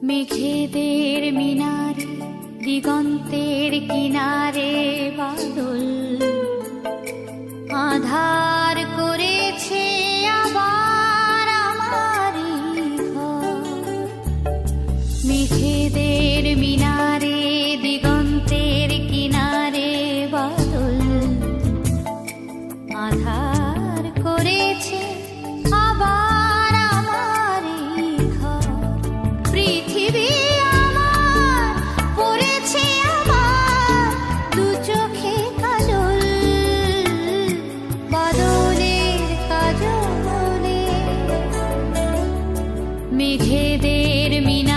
মেঘেদের মিনারে দিগন্তের কিনারে বাদল আধার করেছে আবার আমারই ঘর। মেঘেদের মিনারে দিগন্তের কিনারে বাদল আধার করেছে আবার আমারই ঘর। পৃথিবী আমার পড়েছে আমার দু চোখে কাজল, বাদলের কাজলে। মেঘেদের মিনারে